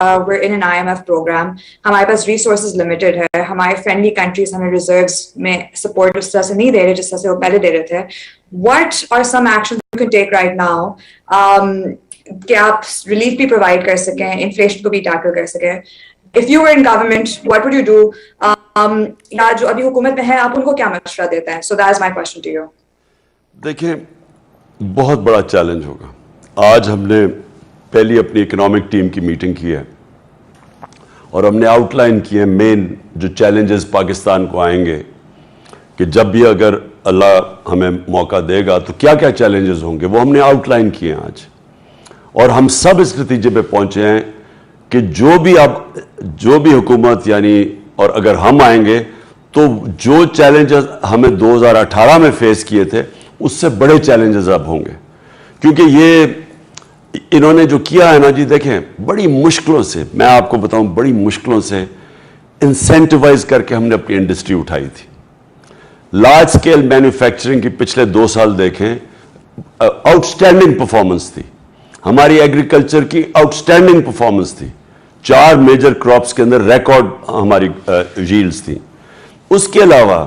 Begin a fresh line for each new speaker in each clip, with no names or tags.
we're in an IMF program, ہمارے پاس resources limited ہے, ہمارے فرینڈلی کنٹریز ہمیں ریزروز میں سپورٹ اس طرح سے نہیں دے رہے جس طرح سے وہ پہلے دے رہے تھے. What are some actions you can take right now کہ آپ ریلیف بھی پرووائڈ کر سکیں, انفلیشن کو بھی ٹیکل کر سکیں؟ If you were in government, what would you do? یا جو ابھی حکومت میں ہے آپ ان کو کیا مشورہ دیتے ہیں؟ So that is my question to you.
دیکھیں, بہت بڑا چیلنج ہوگا. آج ہم نے پہلی اپنی اکنامک ٹیم کی میٹنگ کی ہے اور ہم نے آؤٹ لائن کی ہے مین جو چیلنجز پاکستان کو آئیں گے, کہ جب بھی اگر اللہ ہمیں موقع دے گا تو کیا کیا چیلنجز ہوں گے, وہ ہم نے آؤٹ لائن کیے ہیں آج. اور ہم سب اس نتیجے پہ پہنچے ہیں کہ جو بھی حکومت یعنی اور اگر ہم آئیں گے تو جو چیلنجز ہمیں 2018 میں فیس کیے تھے اس سے بڑے چیلنجز اب ہوں گے. کیونکہ یہ انہوں نے جو کیا ہے نا جی, دیکھیں بڑی مشکلوں سے, میں آپ کو بتاؤں بڑی مشکلوں سے انسینٹیوائز کر کے ہم نے اپنی انڈسٹری اٹھائی تھی. لارج سکیل مینوفیکچرنگ کی پچھلے 2 سال دیکھیں, آؤٹ اسٹینڈنگ پرفارمنس تھی ہماری ایگریکلچر کی, آؤٹ اسٹینڈنگ پرفارمنس تھی. 4 میجر کراپس کے اندر ریکارڈ ہماری ییلڈز تھیں. اس کے علاوہ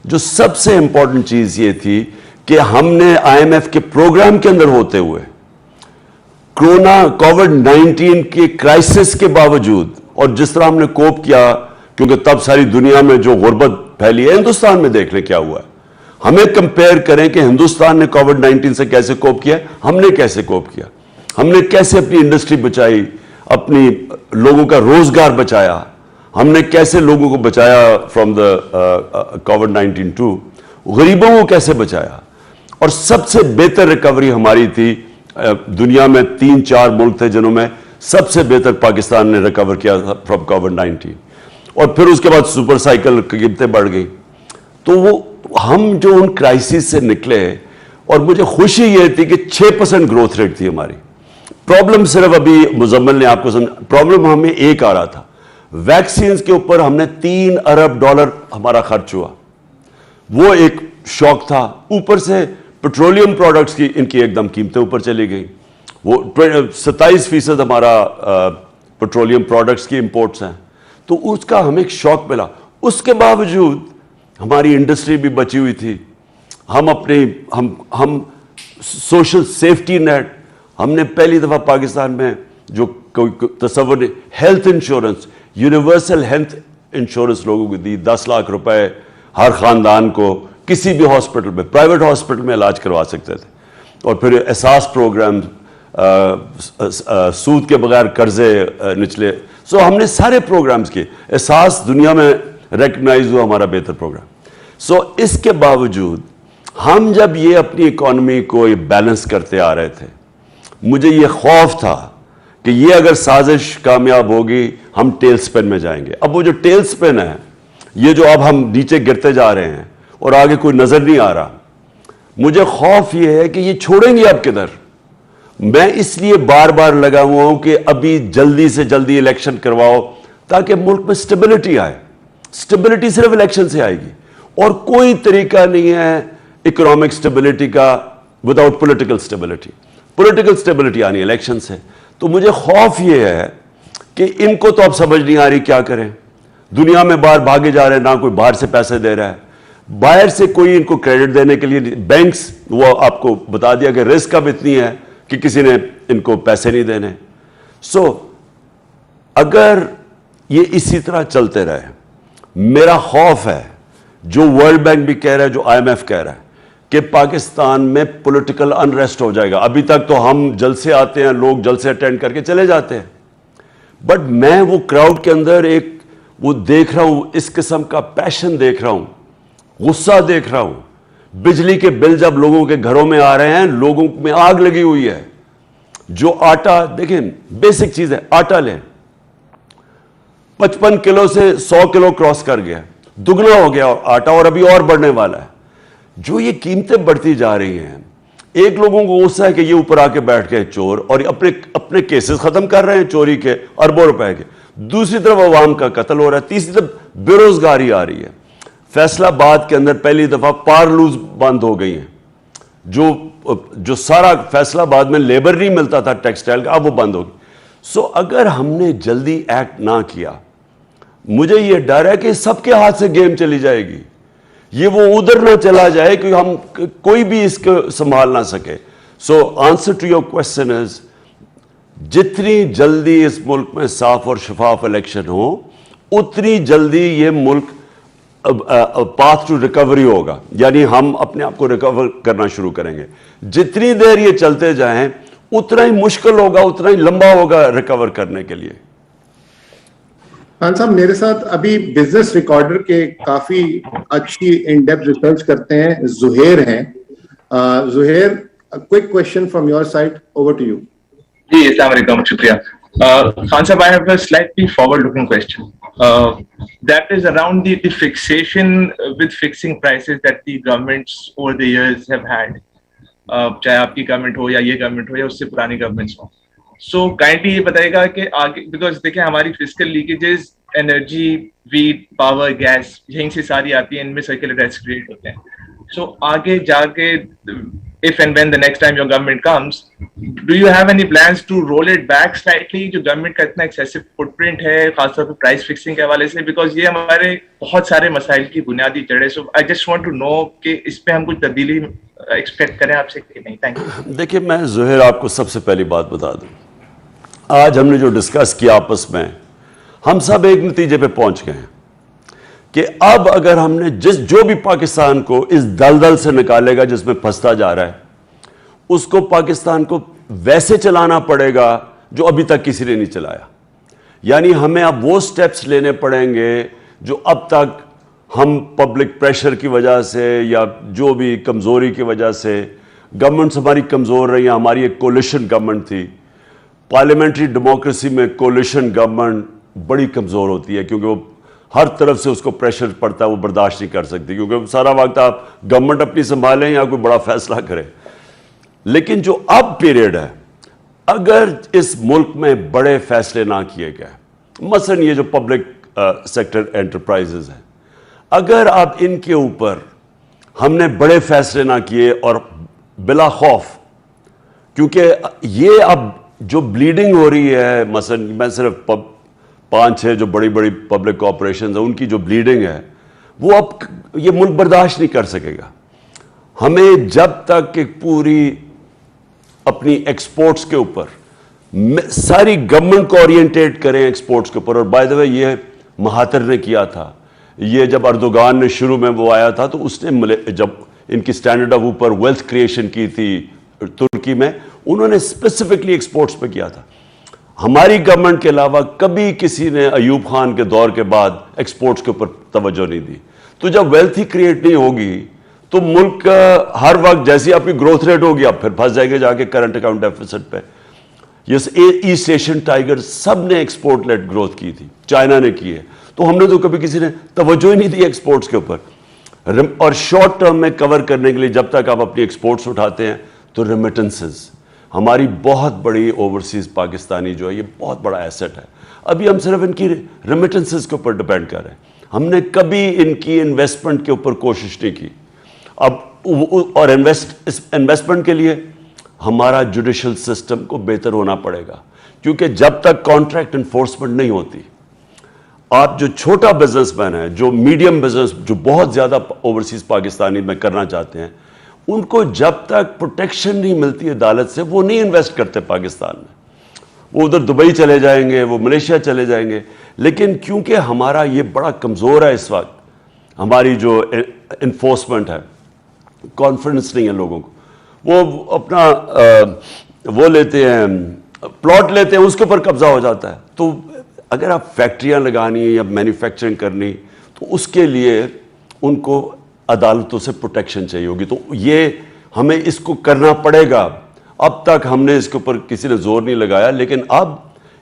جو سب سے امپورٹنٹ چیز یہ تھی کہ ہم نے IMF کے پروگرام کے اندر ہوتے ہوئے کووڈ-19 کے کرائسس کے باوجود, اور جس طرح ہم نے کوپ کیا, کیونکہ تب ساری دنیا میں جو غربت پھیلی ہے, ہندوستان میں دیکھ لیں کیا ہوا ہے. ہمیں کمپیئر کریں کہ ہندوستان نے کووڈ-19 سے کیسے کوپ کیا, ہم نے کیسے کوپ کیا, ہم نے کیسے اپنی انڈسٹری بچائی, اپنی لوگوں کا روزگار بچایا, ہم نے کیسے لوگوں کو بچایا فرام دا کووڈ-19 ٹو, غریبوں کو کیسے بچایا. اور سب سے بہتر ریکوری ہماری تھی. دنیا میں 3-4 ملک تھے جنہوں میں سب سے بہتر پاکستان نے ریکور کیا تھا فرام کووڈ-19. اور پھر اس کے بعد سپر سائیکل قیمتیں بڑھ گئیں. تو وہ ہم جو ان کرائسس سے نکلے, اور مجھے خوشی یہ تھی کہ 6% گروتھ ریٹ تھی ہماری. پرابلم صرف ابھی مزمل نے آپ کو پرابلم ہمیں ایک آ رہا تھا, ویکسینز کے اوپر ہم نے $3 ارب ہمارا خرچ ہوا, وہ ایک شوق تھا. اوپر سے پیٹرولیم پروڈکٹس کی ان کی ایک دم قیمتیں اوپر چلی گئیں. وہ 27% ہمارا پیٹرولیم پروڈکٹس کی امپورٹس ہیں, تو اس کا ہمیں ایک شوق ملا. اس کے باوجود ہماری انڈسٹری بھی بچی ہوئی تھی. ہم سوشل سیفٹی نیٹ, ہم نے پہلی دفعہ پاکستان میں جو کوئی تصور نہیں, health insurance, universal health insurance لوگوں کو دی, 10 لاکھ روپے ہر خاندان کو کسی بھی ہاسپٹل میں, پرائیویٹ ہاسپٹل میں علاج کروا سکتے تھے. اور پھر احساس پروگرام, سود کے بغیر قرضے نچلے. سو ہم نے سارے پروگرامز کیے. احساس دنیا میں ریکگنائز ہوا ہمارا بہتر پروگرام. سو اس کے باوجود ہم جب یہ اپنی اکانومی کو بیلنس کرتے آ رہے تھے, مجھے یہ خوف تھا کہ یہ اگر سازش کامیاب ہوگی ہم ٹیل سپن میں جائیں گے. اب وہ جو ٹیل سپن ہے, یہ جو اب ہم نیچے گرتے جا رہے ہیں اور آگے کوئی نظر نہیں آ رہا, مجھے خوف یہ ہے کہ یہ چھوڑیں گے اب کدھر. میں اس لیے بار بار لگا ہوا ہوں کہ ابھی جلدی سے جلدی الیکشن کرواؤ تاکہ ملک میں سٹیبلٹی آئے. سٹیبلٹی صرف الیکشن سے آئے گی, اور کوئی طریقہ نہیں ہے اکنامک سٹیبلٹی کا without political stability. Political stability آنی الیکشن سے. تو مجھے خوف یہ ہے کہ ان کو تو اب سمجھ نہیں آ رہی کیا کریں. دنیا میں باہر بھاگے جا رہے ہیں, نہ کوئی باہر سے پیسے دے رہا ہے, باہر سے کوئی ان کو کریڈٹ دینے کے لیے, بینکس, وہ آپ کو بتا دیا کہ رسک اب اتنی ہے کہ کسی نے ان کو پیسے نہیں دینے. سو اگر یہ اسی طرح چلتے رہے, میرا خوف ہے جو ورلڈ بینک بھی کہہ رہا ہے, جو IMF کہہ رہا ہے, کہ پاکستان میں پولیٹیکل انریسٹ ہو جائے گا. ابھی تک تو ہم جلسے آتے ہیں, لوگ جلسے اٹینڈ کر کے چلے جاتے ہیں, بٹ میں وہ کراؤڈ کے اندر ایک وہ دیکھ رہا ہوں, اس قسم کا پیشن دیکھ رہا ہوں, غصہ دیکھ رہا ہوں. بجلی کے بل جب لوگوں کے گھروں میں آ رہے ہیں, لوگوں میں آگ لگی ہوئی ہے. جو آٹا, دیکھیں بیسک چیز ہے, آٹا لیں, 55 کلو سے 100 کلو کراس کر گیا, دگنا ہو گیا آٹا, اور ابھی اور بڑھنے والا ہے. جو یہ قیمتیں بڑھتی جا رہی ہیں, ایک لوگوں کو غصہ ہے کہ یہ اوپر آ کے بیٹھ گئے چور, اور اپنے کیسز ختم کر رہے ہیں چوری کے اربوں روپے کے. دوسری طرف عوام کا قتل ہو رہا ہے. تیسری طرف بے روزگاری آ رہی ہے. فیصلہ آباد کے اندر پہلی دفعہ پارلوز بند ہو گئی ہیں. جو سارا فیصلہ آباد میں لیبر نہیں ملتا تھا ٹیکسٹائل کا, اب وہ بند ہو گئی. سو اگر ہم نے جلدی ایکٹ نہ کیا, مجھے یہ ڈر ہے کہ سب کے ہاتھ سے گیم چلی جائے گی, یہ وہ ادھر نہ چلا جائے کہ ہم کوئی بھی اس کو سنبھال نہ سکے. So answer to your question is, جتنی جلدی اس ملک میں صاف اور شفاف الیکشن ہو, اتنی جلدی یہ ملک پاتھ ٹو ریکوری ہوگا, یعنی ہم اپنے آپ کو ریکور کرنا شروع کریں گے. جتنی دیر یہ چلتے جائیں اتنا ہی مشکل ہوگا, اتنا ہی لمبا ہوگا ریکور کرنے کے لیے.
خان صاحب, میرے ساتھ ابھی بزنس ریکارڈر کے کافی اچھی ان ڈیپتھ ریسرچ کرتے ہیں زہیر ہیں. Zuhair, quick question from your side, over to you.
جی السلام علیکم, شکریہ. Khan Sahab, I have a slightly forward-looking question. That is around the fixation with fixing prices that the governments over the years have had. چاہے آپ کی government ہو یا یہ government ہو یا اس سے پرانی گورنمنٹس ہو. سو کائنڈلی یہ بتائے گا کہ آگے, بیکاز دیکھیں ہماری physical leakages energy, wheat, power, gas, یہیں سے ساری آتی ہیں, ان میں سرکولر ڈیٹس کریٹ ہوتے ہیں. سو آگے جا کے if and when the next time your government comes, do you have any plans to roll it back slightly, جو گورنمنٹ کا اتنا ایکسیسو فٹ پرنٹ ہے خاص طور پہ پرائس فکسنگ کے حوالے سے, بیکاز یہ ہمارے بہت سارے مسائل کی بنیادی جڑ ہے. So I just want to know کہ اس پہ ہم کچھ تبدیلی ایکسپیکٹ کریں آپ سے کہ نہیں. Thank you.
دیکھیے, میں زہیر آپ کو سب سے پہلی بات بتا دوں, آج ہم نے جو ڈسکس کیا آپس میں, ہم سب ایک نتیجے پہ پہنچ گئے ہیں کہ اب اگر ہم نے جو بھی پاکستان کو اس دلدل سے نکالے گا جس میں پھنستا جا رہا ہے, اس کو پاکستان کو ویسے چلانا پڑے گا جو ابھی تک کسی نے نہیں چلایا. یعنی ہمیں اب وہ سٹیپس لینے پڑیں گے جو اب تک ہم پبلک پریشر کی وجہ سے یا جو بھی کمزوری کی وجہ سے, گورنمنٹس ہماری کمزور رہی ہیں. ہماری ایک کولیشن گورنمنٹ تھی. پارلیمنٹری ڈیموکریسی میں کولیشن گورنمنٹ بڑی کمزور ہوتی ہے, کیونکہ وہ ہر طرف سے اس کو پریشر پڑتا ہے, وہ برداشت نہیں کر سکتی, کیونکہ سارا وقت آپ گورنمنٹ اپنی سنبھالیں یا کوئی بڑا فیصلہ کریں. لیکن جو اب پیریڈ ہے, اگر اس ملک میں بڑے فیصلے نہ کیے گئے, مثلا یہ جو پبلک سیکٹر انٹرپرائزز ہیں, اگر اب ان کے اوپر ہم نے بڑے فیصلے نہ کیے اور بلا خوف, کیونکہ یہ اب جو بلیڈنگ ہو رہی ہے, مثلا میں صرف 5-6 جو بڑی بڑی پبلک کارپوریشنز ہیں ان کی جو بلیڈنگ ہے, وہ اب یہ ملک برداشت نہیں کر سکے گا. ہمیں جب تک کہ پوری اپنی ایکسپورٹس کے اوپر ساری گورنمنٹ کو اورینٹیٹ کریں ایکسپورٹس کے اوپر, اور بائی دا وے یہ مہاتر نے کیا تھا, یہ جب اردوغان نے شروع میں وہ آیا تھا تو اس نے جب ان کی اسٹینڈرڈ آف اوپر ویلتھ کریشن کی تھی ترکی میں, انہوں نے اسپیسیفکلی ایکسپورٹس پہ کیا تھا. ہماری گورنمنٹ کے علاوہ کبھی کسی نے ایوب خان کے دور کے بعد ایکسپورٹس کے اوپر توجہ نہیں دی. تو جب ویلتھ ہی کریٹ نہیں ہوگی تو ملک ہر وقت جیسی آپ کی گروتھ ریٹ ہوگی آپ پھر پھنس جائیں گے جا کے کرنٹ اکاؤنٹ ڈیفیسٹ پہ. یس, ایسٹ ایشین ٹائیگر سب نے ایکسپورٹ لیڈ گروتھ کی تھی, چائنا نے کی ہے, تو ہم نے تو کبھی کسی نے توجہ ہی نہیں دی ایکسپورٹس کے اوپر. اور شارٹ ٹرم میں کور کرنے کے لیے جب تک آپ اپنی ایکسپورٹس اٹھاتے ہیں تو ریمیٹنسز, ہماری بہت بڑی اوورسیز پاکستانی جو ہے یہ بہت بڑا ایسٹ ہے. ابھی ہم صرف ان کی ریمیٹنسز کے اوپر ڈپینڈ کر رہے ہیں, ہم نے کبھی ان کی انویسٹمنٹ کے اوپر کوشش نہیں کی. اب اور انویسٹمنٹ کے لیے ہمارا جوڈیشل سسٹم کو بہتر ہونا پڑے گا, کیونکہ جب تک کانٹریکٹ انفورسمنٹ نہیں ہوتی, آپ جو چھوٹا بزنس مین ہے, جو میڈیم بزنس, جو بہت زیادہ اوورسیز پاکستانی میں کرنا چاہتے ہیں, ان کو جب تک پروٹیکشن نہیں ملتی عدالت سے وہ نہیں انویسٹ کرتے پاکستان میں. وہ ادھر دبئی چلے جائیں گے, وہ ملیشیا چلے جائیں گے. لیکن کیونکہ ہمارا یہ بڑا کمزور ہے اس وقت, ہماری جو انفورسمنٹ ہے, کانفیڈنس نہیں ہے لوگوں کو, وہ اپنا وہ لیتے ہیں, پلاٹ لیتے ہیں, اس کے اوپر قبضہ ہو جاتا ہے. تو اگر آپ فیکٹریاں لگانی یا مینوفیکچرنگ کرنی تو اس کے لیے ان کو عدالتوں سے پروٹیکشن چاہیے ہوگی. تو یہ ہمیں اس کو کرنا پڑے گا. اب تک ہم نے اس کے اوپر کسی نے زور نہیں لگایا, لیکن اب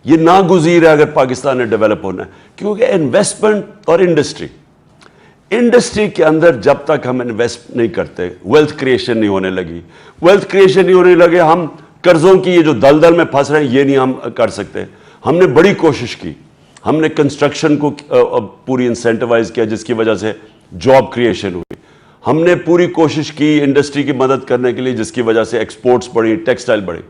یہ ناگزیر ہے اگر پاکستان نے ڈیولپ ہونا ہے, کیونکہ انویسٹمنٹ اور انڈسٹری کے اندر جب تک ہم انویسٹ نہیں کرتے, ویلتھ کریشن نہیں ہونے لگی. ویلتھ کریشن نہیں ہونے لگے, ہم قرضوں کی یہ جو دلدل میں پھنس رہے ہیں یہ نہیں ہم کر سکتے. ہم نے بڑی کوشش کی, ہم نے کنسٹرکشن کو پوری انسینٹیوائز کیا جس کی وجہ سے جاب کریشن ہوئی. ہم نے پوری کوشش کی انڈسٹری کی مدد کرنے کے لیے جس کی وجہ سے ایکسپورٹس بڑھی, ٹیکسٹائل بڑھی.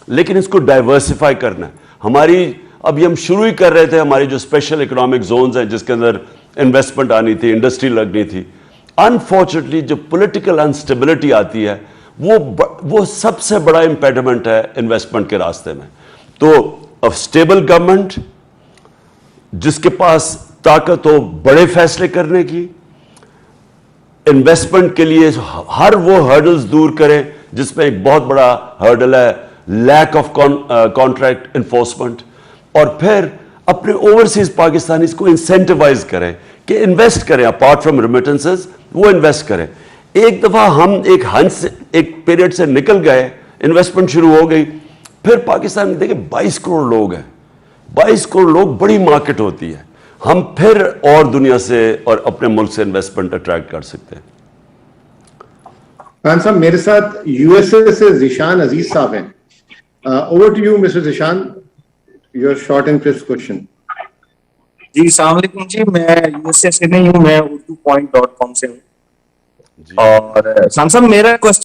لیکن اس کو ڈائیورسفائی کرنا ہے. ہماری ابھی ہم شروع ہی کر رہے تھے, ہماری جو اسپیشل اکنامک زونز ہیں جس کے اندر انویسٹمنٹ آنی تھی, انڈسٹری لگنی تھی, انفارچونیٹلی جو پولیٹیکل انسٹیبلٹی آتی ہے وہ سب سے بڑا امپیڈمنٹ ہے انویسٹمنٹ کے راستے میں. تو اسٹیبل گورنمنٹ جس کے پاس طاقت ہو بڑے فیصلے کرنے کی, انویسٹمنٹ کے لیے ہر وہ ہرڈلز دور کریں جس میں ایک بہت بڑا ہرڈل ہے لیک آف کانٹریکٹ انفورسمنٹ, اور پھر اپنے اوورسیز پاکستانیز کو انسینٹیوائز کریں کہ انویسٹ کریں, اپارٹ فرام ریمیٹنسز وہ انویسٹ کریں. ایک دفعہ ہم ایک پیریڈ سے نکل گئے, انویسٹمنٹ شروع ہو گئی, پھر پاکستان میں دیکھیں 22 کروڑ لوگ ہیں, 22 کروڑ لوگ بڑی مارکیٹ ہوتی ہے, ہم پھر اور دنیا سے اور اپنے ملک سے انویسٹمنٹ اٹریکٹ کر سکتے ہیں.
خان صاحب میرے ساتھ یو ایس اے سے ذیشان عزیز صاحب ہیں. Over to you mister Zeeshan, your short and crisp question.
جی السلام علیکم جی, میں یو ایس اے سے نہیں ہوں, میں اردو point.com سے ہوں. اور خان صاحب میرا کوشچن